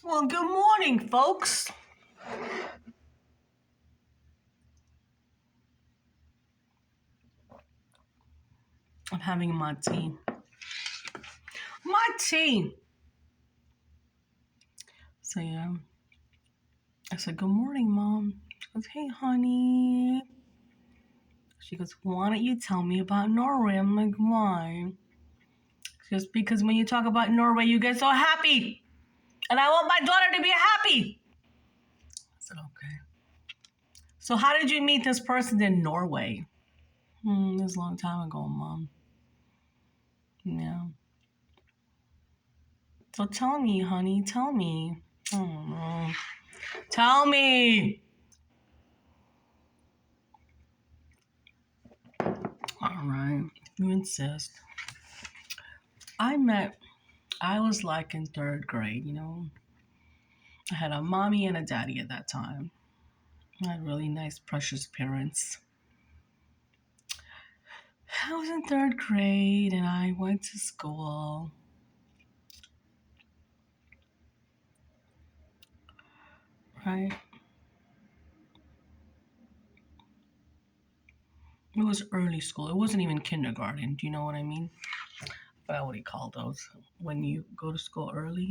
Well, good morning, folks. I'm having my tea. My tea. So, yeah. I said, good morning, Mom. She goes, hey, honey. She goes, why don't you tell me about Norway? I'm like, why? She goes, because when you talk about Norway, you get so happy. And I want my daughter to be happy. I said, okay. So, how did you meet this person in Norway? This was a long time ago, Mom. Yeah. So tell me, honey, tell me. I don't know. Tell me. All right, you insist. I was like in third grade, I had a mommy and a daddy at that time. I had really nice, precious parents. I was in third grade and I went to school. Right? It was early school. It wasn't even kindergarten. Do you know what I mean? But what do you call those? When you go to school early,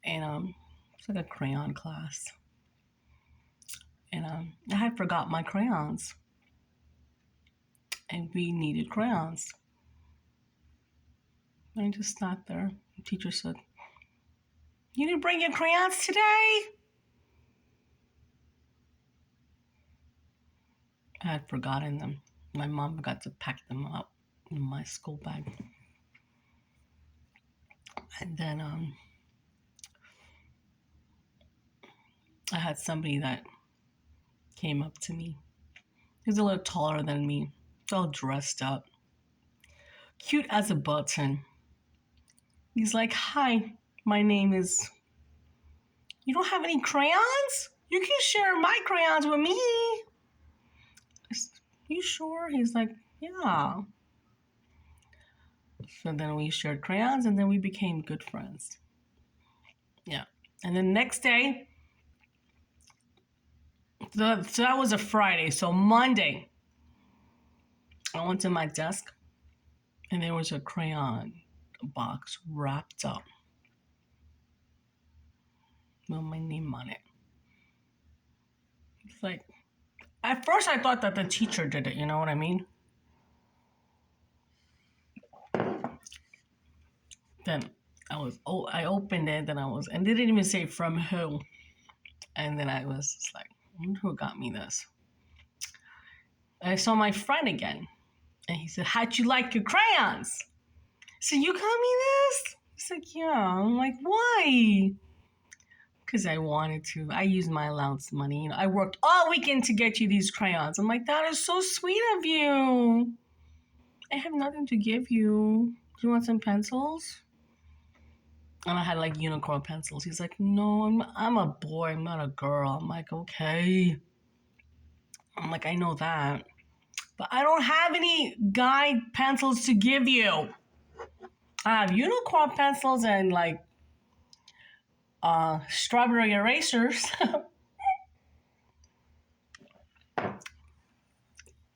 And it's like a crayon class. And I had forgot my crayons. And we needed crayons. And I just sat there. The teacher said, you didn't bring your crayons today? I had forgotten them. My mom forgot to pack them up in my school bag. And then I had somebody that came up to me. He was a little taller than me, all dressed up, cute as a button. He's like, hi, my name is... You don't have any crayons? You can share my crayons with me. You sure? He's like, yeah. So then we shared crayons and then we became good friends. Yeah. And then next day, so that was a Friday. So Monday, I went to my desk and there was a crayon box wrapped up with my name on it. It's like, at first I thought that the teacher did it, you know what I mean? Then I opened it and they didn't even say from who. And then I was just like, I wonder who got me this. And I saw my friend again. And he said, how'd you like your crayons? So you got me this? He's like, yeah. I'm like, why? Because I wanted to. I used my allowance money. I worked all weekend to get you these crayons. I'm like, that is so sweet of you. I have nothing to give you. Do you want some pencils? And I had like unicorn pencils. He's like, no, I'm a boy. I'm not a girl. I'm like, okay. I'm like, I know that. But I don't have any guide pencils to give you. I have unicorn pencils and like strawberry erasers.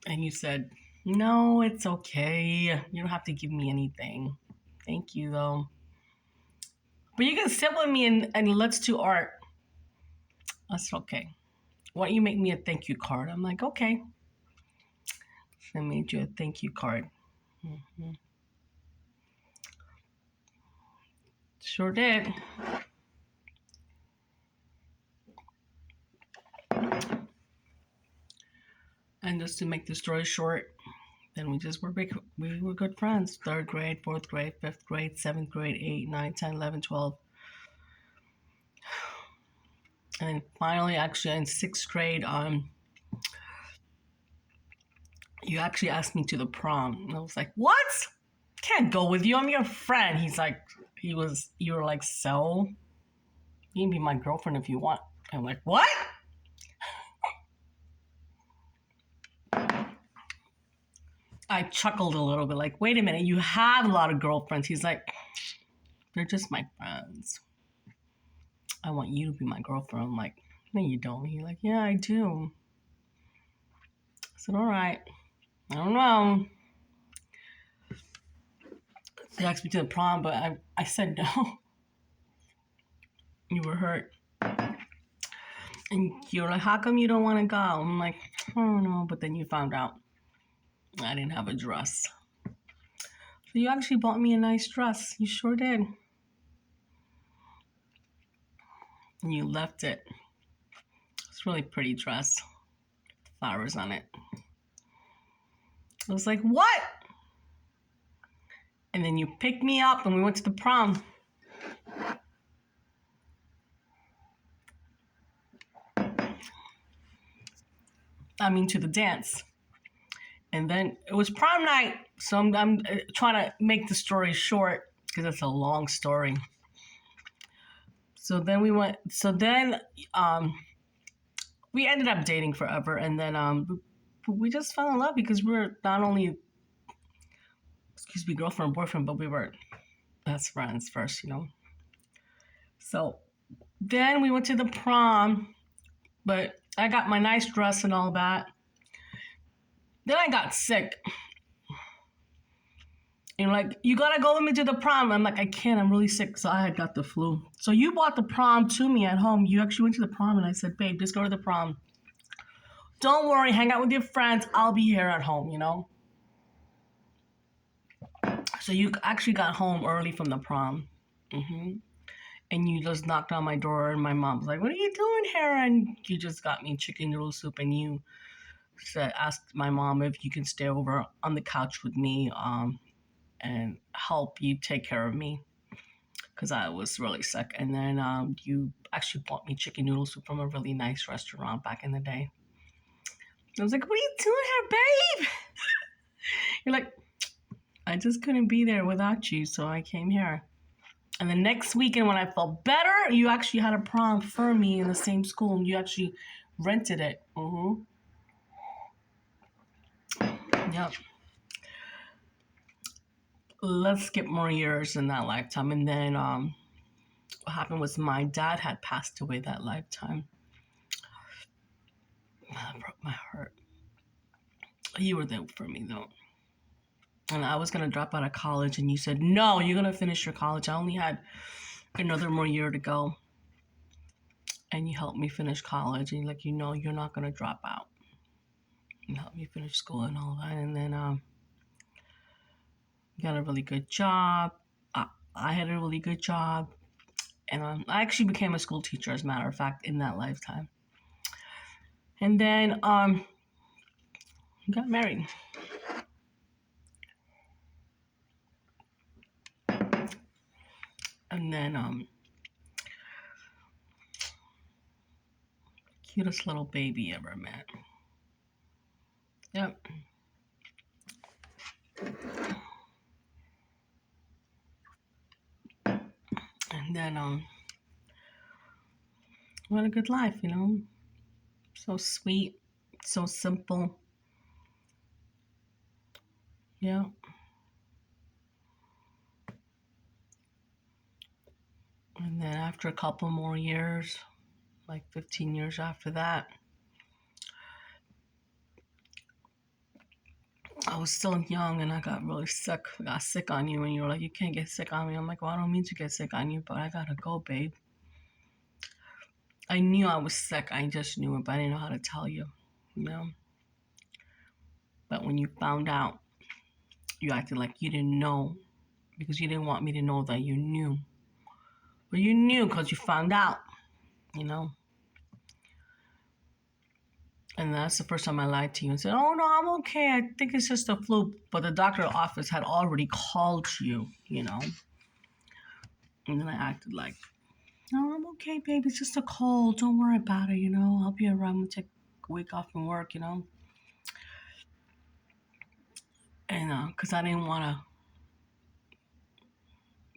And you said, no, it's okay. You don't have to give me anything. Thank you, though. But you can sit with me and let's do art. That's okay. Why don't you make me a thank you card? I'm like, okay. So I made you a thank you card. Mm-hmm. Sure did. And just to make the story short, then we were good friends. 3rd grade, 4th grade, 5th grade, 7th grade, 8, 9, 10, 11, 12. And then finally, actually in 6th grade, you actually asked me to the prom. And I was like, what? Can't go with you. I'm your friend. You were like, so? You can be my girlfriend if you want. I'm like, what? I chuckled a little bit, like, wait a minute, you have a lot of girlfriends. He's like, They're just my friends. I want you to be my girlfriend. I'm like, no, you don't. He's like, yeah, I do. I said, all right. I don't know. They asked me to the prom, but I said no. You were hurt. And you're like, how come you don't want to go? I'm like, I don't know. But then you found out I didn't have a dress. So you actually bought me a nice dress. You sure did. And you left it. It's a really pretty dress. Flowers on it. I was like, what? And then you picked me up and we went to the prom. To the dance. And then it was prom night. So I'm trying to make the story short because it's a long story. So then we ended up dating forever. And then we just fell in love because we were not only, girlfriend and boyfriend, but we were best friends first, So then we went to the prom, but I got my nice dress and all that. Then I got sick. And like, you gotta go with me to the prom. I'm like, I can't, I'm really sick. So I had got the flu. So you brought the prom to me at home. You actually went to the prom and I said, babe, just go to the prom. Don't worry, hang out with your friends. I'll be here at home, So you actually got home early from the prom. And you just knocked on my door and my mom's like, what are you doing here? And you just got me chicken noodle soup and you asked my mom if you can stay over on the couch with me and help you take care of me because I was really sick. And then you actually bought me chicken noodle soup from a really nice restaurant back in the day. I was like, what are you doing here, babe? You're like, I just couldn't be there without you, so I came here. And the next weekend when I felt better, you actually had a prom for me in the same school and you actually rented it. Yep. Let's skip more years in that lifetime. And then what happened was my dad had passed away that lifetime. That broke my heart. You were there for me though. And I was going to drop out of college and you said, no, you're going to finish your college. I only had another more year to go. And you helped me finish college. And you're not going to drop out. You helped me finish school and all that. And then got a really good job. I had a really good job. And I actually became a school teacher, as a matter of fact, in that lifetime. And then got married. And then cutest little baby ever met. Yep. And then what a good life, So sweet, so simple. Yeah. And then after a couple more years, like 15 years after that, I was still young and I got really sick. I got sick on you and you were like, you can't get sick on me. I'm like, well, I don't mean to get sick on you, but I gotta go, babe. I knew I was sick. I just knew it, but I didn't know how to tell you, But when you found out, you acted like you didn't know because you didn't want me to know that you knew. But you knew because you found out, And that's the first time I lied to you and said, oh, no, I'm okay. I think it's just a flu. But the doctor's office had already called you, And then I acted like, no, I'm okay, babe. It's just a cold. Don't worry about it, I'll be around. I'm going to take a week off from work, And because I didn't want to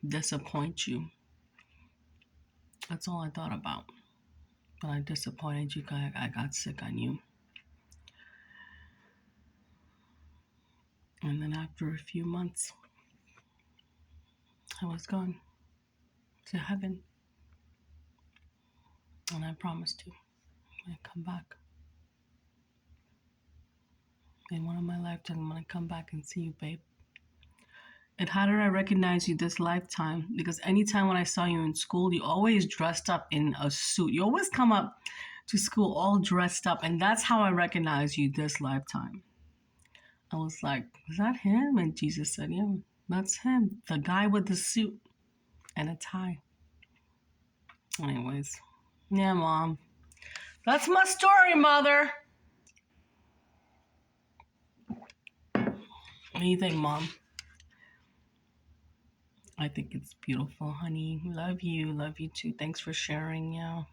disappoint you. That's all I thought about. But I disappointed you. I got sick on you. And then after a few months, I was gone. to heaven. And I promised to when I come back. In one of my lifetimes, I'm going to come back and see you, babe. And how did I recognize you this lifetime? Because anytime when I saw you in school, you always dressed up in a suit. You always come up to school all dressed up. And that's how I recognize you this lifetime. I was like, is that him? And Jesus said, yeah, that's him. The guy with the suit and a tie. Anyways, yeah, Mom. That's my story, Mother. What do you think, Mom? I think it's beautiful, honey. Love you. Love you too. Thanks for sharing. Yeah.